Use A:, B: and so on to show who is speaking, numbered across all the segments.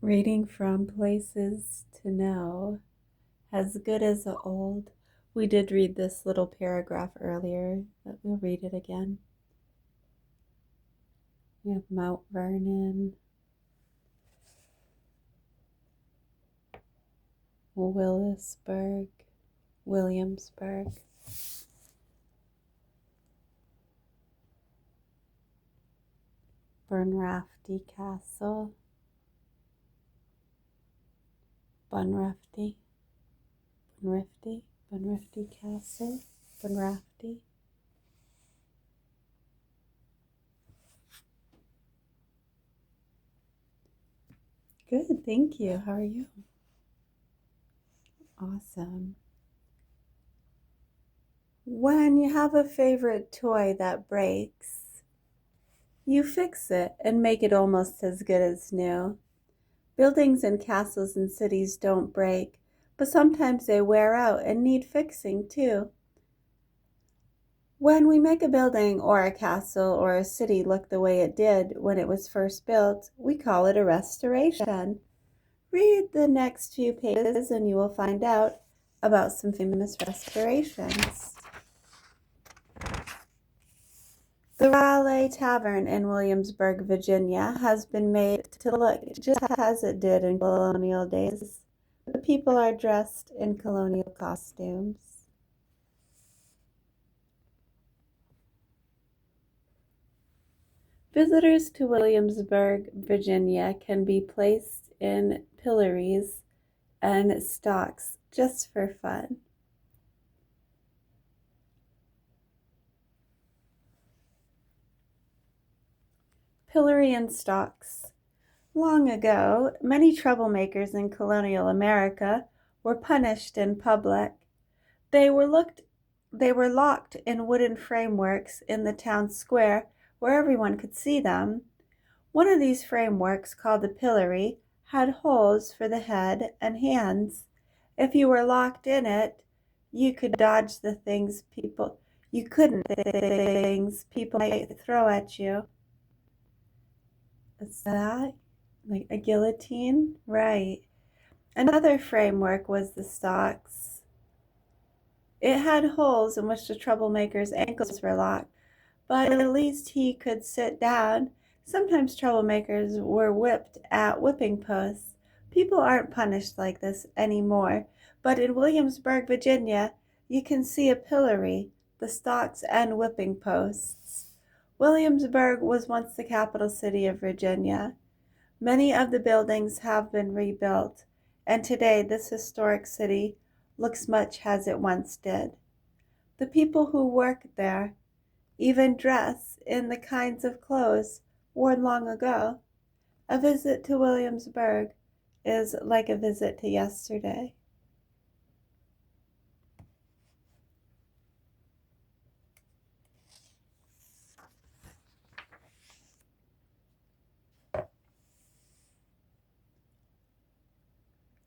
A: Reading from Places to Know, as good as the old. We did read this little paragraph earlier, but we'll read it again. We have Mount Vernon, Williamsburg, Bunrafty Castle, Bunrafty Castle, Bunrafty. Good, thank you. How are you? Awesome. When you have a favorite toy that breaks, you fix it and make it almost as good as new. Buildings and castles and cities don't break, but sometimes they wear out and need fixing too. When we make a building or a castle or a city look the way it did when it was first built, we call it a restoration. Read the next few pages and you will find out about some famous restorations. The Raleigh Tavern in Williamsburg, Virginia has been made to look just as it did in colonial days. The people are dressed in colonial costumes. Visitors to Williamsburg, Virginia can be placed in pillories and stocks just for fun. Pillory and stocks. Long ago, many troublemakers in colonial America were punished in public. They were locked in wooden frameworks in the town square where everyone could see them. One of these frameworks, called a pillory, had holes for the head and hands. If you were locked in it, you could dodge the things people might throw at you. Is that like a guillotine? Right. Another framework was the stocks. It had holes in which the troublemaker's ankles were locked, but at least he could sit down. Sometimes troublemakers were whipped at whipping posts. People aren't punished like this anymore, but in Williamsburg, Virginia, you can see a pillory, the stocks, and whipping posts. Williamsburg was once the capital city of Virginia. Many of the buildings have been rebuilt, and today this historic city looks much as it once did. The people who work there even dress in the kinds of clothes worn long ago. A visit to Williamsburg is like a visit to yesterday.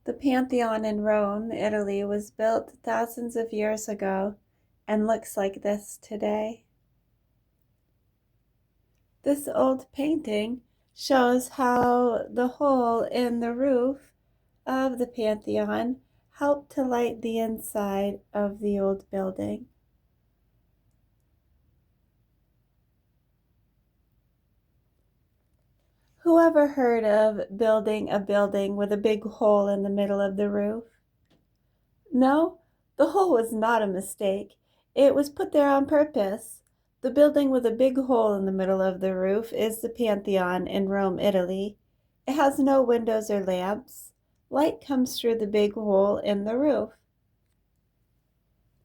A: The Pantheon in Rome, Italy, was built thousands of years ago and looks like this today. This old painting shows how the hole in the roof of the Pantheon helped to light the inside of the old building. Who ever heard of building a building with a big hole in the middle of the roof? No, the hole was not a mistake. It was put there on purpose. The building with a big hole in the middle of the roof is the Pantheon in Rome, Italy. It has no windows or lamps. Light comes through the big hole in the roof.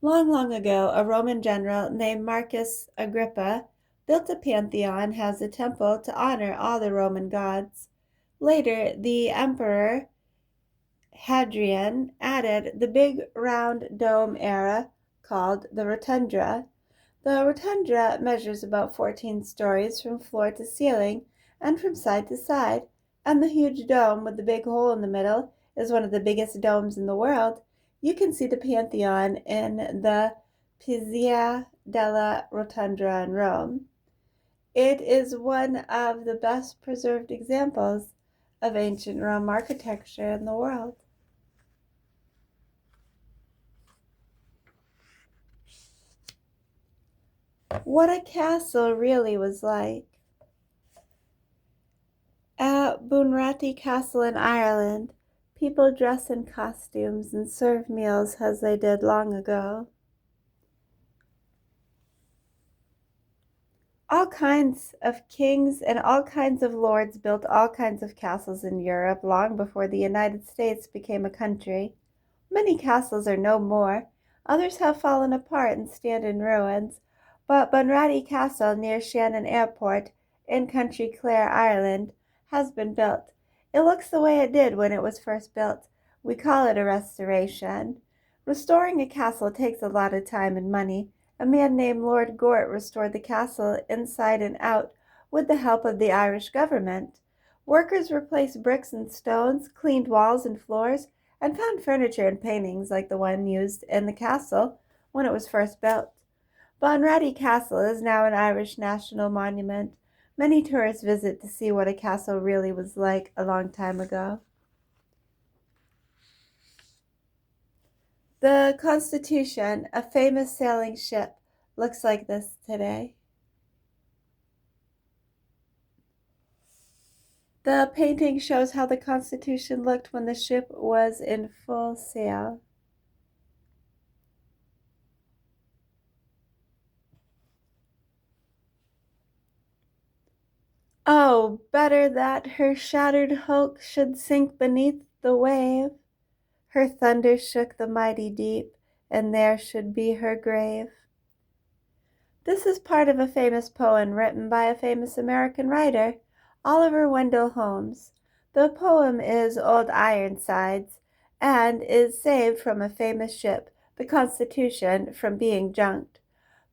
A: Long, long ago, a Roman general named Marcus Agrippa built a pantheon as a temple to honor all the Roman gods. Later, the emperor Hadrian added the big round dome era called the rotunda. The rotunda measures about 14 stories from floor to ceiling and from side to side, and the huge dome with the big hole in the middle is one of the biggest domes in the world. You can see the Pantheon in the Piazza della Rotunda in Rome. It is one of the best preserved examples of ancient Rome architecture in the world. What a castle really was like. At Bunratty Castle in Ireland, people dress in costumes and serve meals as they did long ago. All kinds of kings and all kinds of lords built all kinds of castles in Europe long before the United States became a country. Many castles are no more, others have fallen apart and stand in ruins, but Bunratty Castle near Shannon Airport in County Clare, Ireland, has been built. It looks the way it did when it was first built. We call it a restoration. Restoring a castle takes a lot of time and money. A man named Lord Gort restored the castle inside and out with the help of the Irish government. Workers replaced bricks and stones, cleaned walls and floors, and found furniture and paintings like the one used in the castle when it was first built. Bunratty Castle is now an Irish national monument. Many tourists visit to see what a castle really was like a long time ago. The Constitution, a famous sailing ship, looks like this today. The painting shows how the Constitution looked when the ship was in full sail. Oh, better that her shattered hulk should sink beneath the wave. Her thunder shook the mighty deep, and there should be her grave. This is part of a famous poem written by a famous American writer, Oliver Wendell Holmes. The poem is Old Ironsides and is saved from a famous ship, the Constitution, from being junked.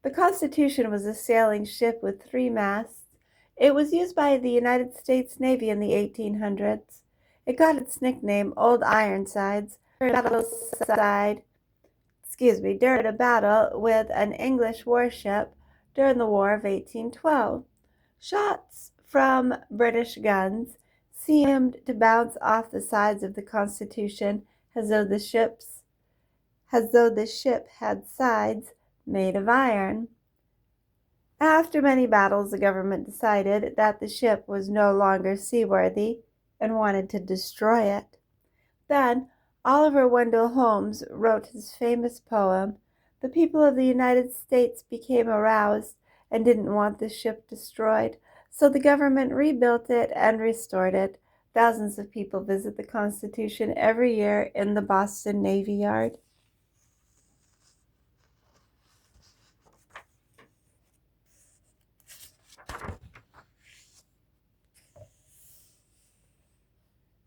A: The Constitution was a sailing ship with 3 masts. It was used by the United States Navy in the 1800s. It got its nickname Old Ironsides during a battle with an English warship during the War of 1812. Shots from British guns seemed to bounce off the sides of the Constitution as though the ship had sides made of iron. After many battles, the government decided that the ship was no longer seaworthy and wanted to destroy it. Then Oliver Wendell Holmes wrote his famous poem. The people of the United States became aroused and didn't want the ship destroyed, so the government rebuilt it and restored it. Thousands of people visit the Constitution every year in the Boston Navy Yard.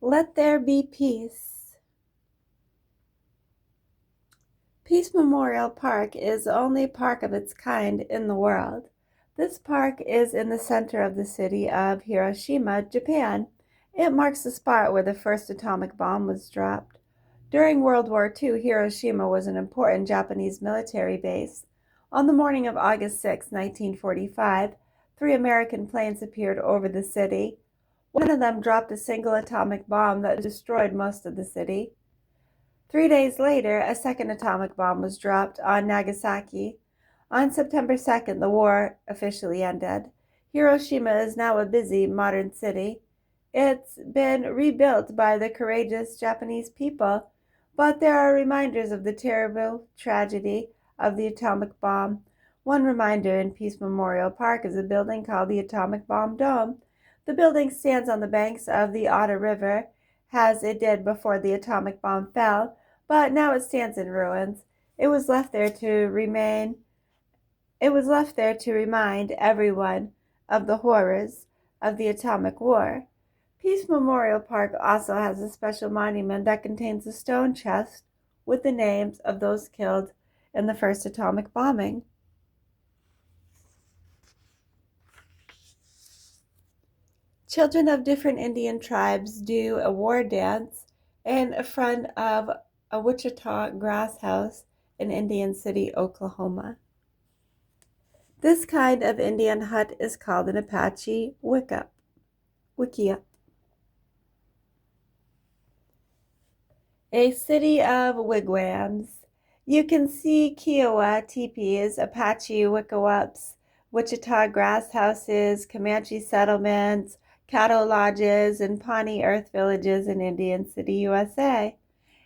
A: Let there be peace. Peace Memorial Park is the only park of its kind in the world. This park is in the center of the city of Hiroshima, Japan. It marks the spot where the first atomic bomb was dropped. During World War II, Hiroshima was an important Japanese military base. On the morning of August 6, 1945, 3 American planes appeared over the city. One of them dropped a single atomic bomb that destroyed most of the city. 3 days later, a second atomic bomb was dropped on Nagasaki. On September 2nd, the war officially ended. Hiroshima is now a busy, modern city. It's been rebuilt by the courageous Japanese people, but there are reminders of the terrible tragedy of the atomic bomb. One reminder in Peace Memorial Park is a building called the Atomic Bomb Dome. The building stands on the banks of the Otter River, as it did before the atomic bomb fell, but now it stands in ruins. It was left there to remind everyone of the horrors of the atomic war. Peace Memorial Park also has a special monument that contains a stone chest with the names of those killed in the first atomic bombing. Children of different Indian tribes do a war dance in front of a Wichita grass house in Indian City, Oklahoma. This kind of Indian hut is called an Apache wickiup. A city of wigwams. You can see Kiowa teepees, Apache wickiwups, Wichita grass houses, Comanche settlements, cattle lodges, and Pawnee Earth villages in Indian City, USA.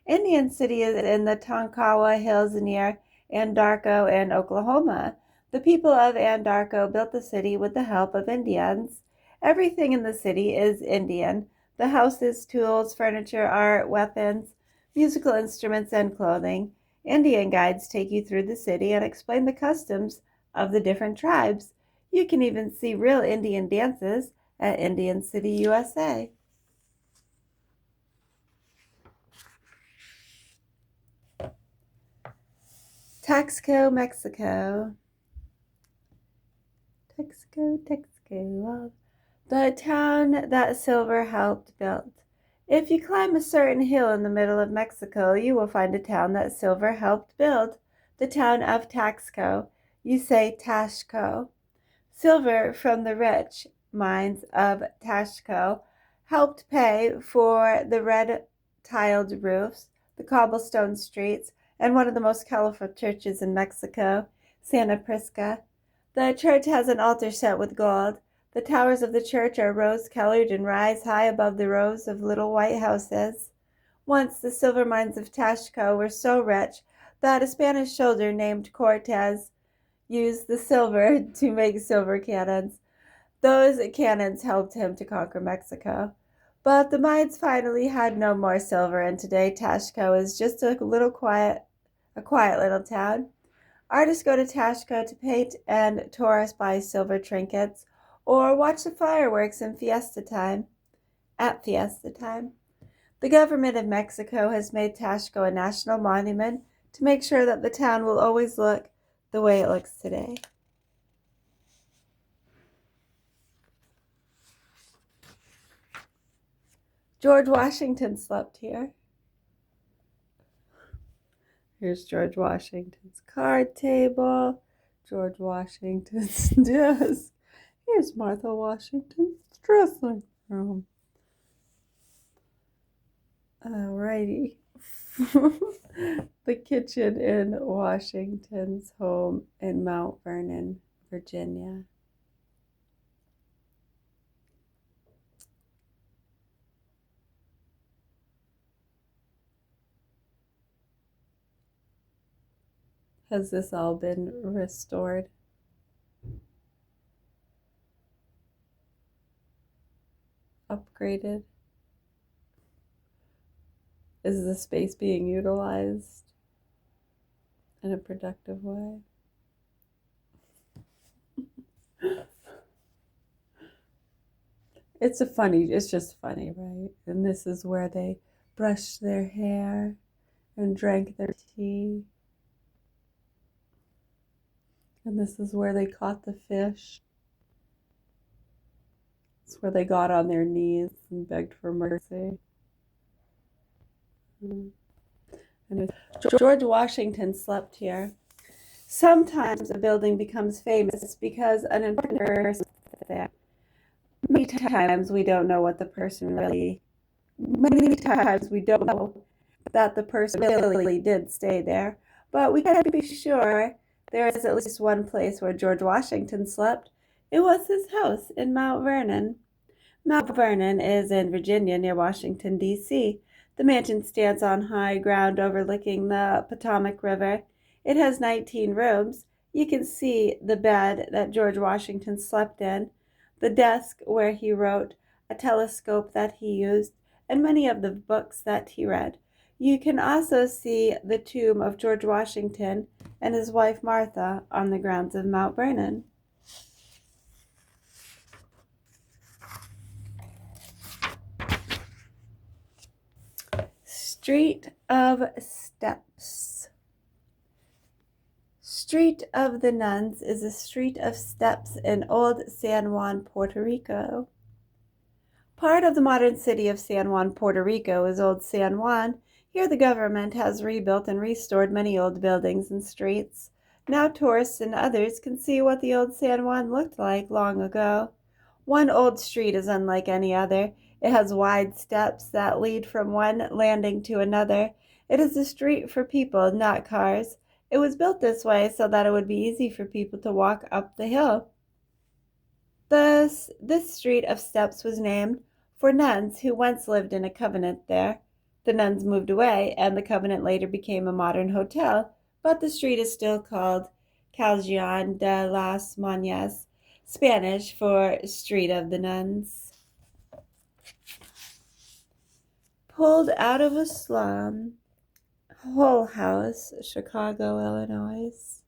A: Indian City is in the Tonkawa Hills near Anadarko in Oklahoma. The people of Anadarko built the city with the help of Indians. Everything in the city is Indian: the houses, tools, furniture, art, weapons, musical instruments, and clothing. Indian guides take you through the city and explain the customs of the different tribes. You can even see real Indian dances at Indian City, USA. Taxco, Mexico. Texaco, the town that Silver helped build. If you climb a certain hill in the middle of Mexico, you will find a town that Silver helped build, the town of Taxco. You say Tashco. Silver from the rich mines of Tashco helped pay for the red tiled roofs, the cobblestone streets, and one of the most colorful churches in Mexico, Santa Prisca. The church has an altar set with gold. The towers of the church are rose-colored and rise high above the rows of little white houses. Once the silver mines of Taxco were so rich that a Spanish soldier named Cortez used the silver to make silver cannons. Those cannons helped him to conquer Mexico. But the mines finally had no more silver, and today Taxco is just a quiet little town. Artists go to Taxco to paint and tourists buy silver trinkets or watch the fireworks at fiesta time. The government of Mexico has made Taxco a national monument to make sure that the town will always look the way it looks today. George Washington slept here. Here's George Washington's card table, George Washington's desk. Here's Martha Washington's dressing room. Alrighty. The kitchen in Washington's home in Mount Vernon, Virginia. Has this all been restored? Upgraded? Is the space being utilized in a productive way? It's just funny, right? And this is where they brushed their hair and drank their tea. And this is where they caught the fish. It's where they got on their knees and begged for mercy. And George Washington slept here. Sometimes a building becomes famous because an important person is there. Many times we don't know that the person really did stay there, but we can be sure there is at least one place where George Washington slept. It was his house in Mount Vernon. Mount Vernon is in Virginia near Washington, D.C. The mansion stands on high ground overlooking the Potomac River. It has 19 rooms. You can see the bed that George Washington slept in, the desk where he wrote, a telescope that he used, and many of the books that he read. You can also see the tomb of George Washington and his wife Martha on the grounds of Mount Vernon. Street of Steps. Street of the Nuns is a street of steps in Old San Juan, Puerto Rico. Part of the modern city of San Juan, Puerto Rico is Old San Juan. Here the government has rebuilt and restored many old buildings and streets. Now tourists and others can see what the old San Juan looked like long ago. One old street is unlike any other. It has wide steps that lead from one landing to another. It is a street for people, not cars. It was built this way so that it would be easy for people to walk up the hill. This street of steps was named for nuns who once lived in a convent there. The nuns moved away, and the convent later became a modern hotel, but the street is still called Callejon de las Monjas, Spanish for Street of the Nuns. Pulled out of a slum. Hull House, Chicago, Illinois.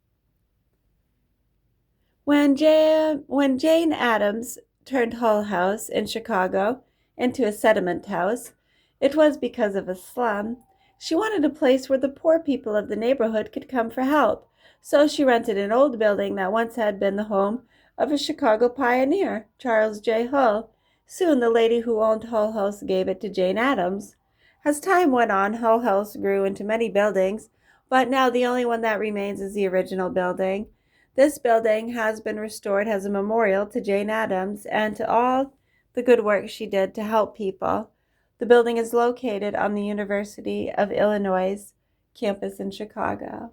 A: When Jane Addams turned Hull House in Chicago into a settlement house, it was because of a slum. She wanted a place where the poor people of the neighborhood could come for help, so she rented an old building that once had been the home of a Chicago pioneer, Charles J. Hull. Soon the lady who owned Hull House gave it to Jane Addams. As time went on, Hull House grew into many buildings, but now the only one that remains is the original building. This building has been restored as a memorial to Jane Addams and to all the good work she did to help people. The building is located on the University of Illinois campus in Chicago.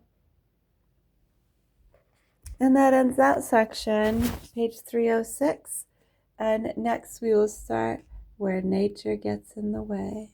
A: And that ends that section, page 306. And next we will start Where Nature Gets in the Way.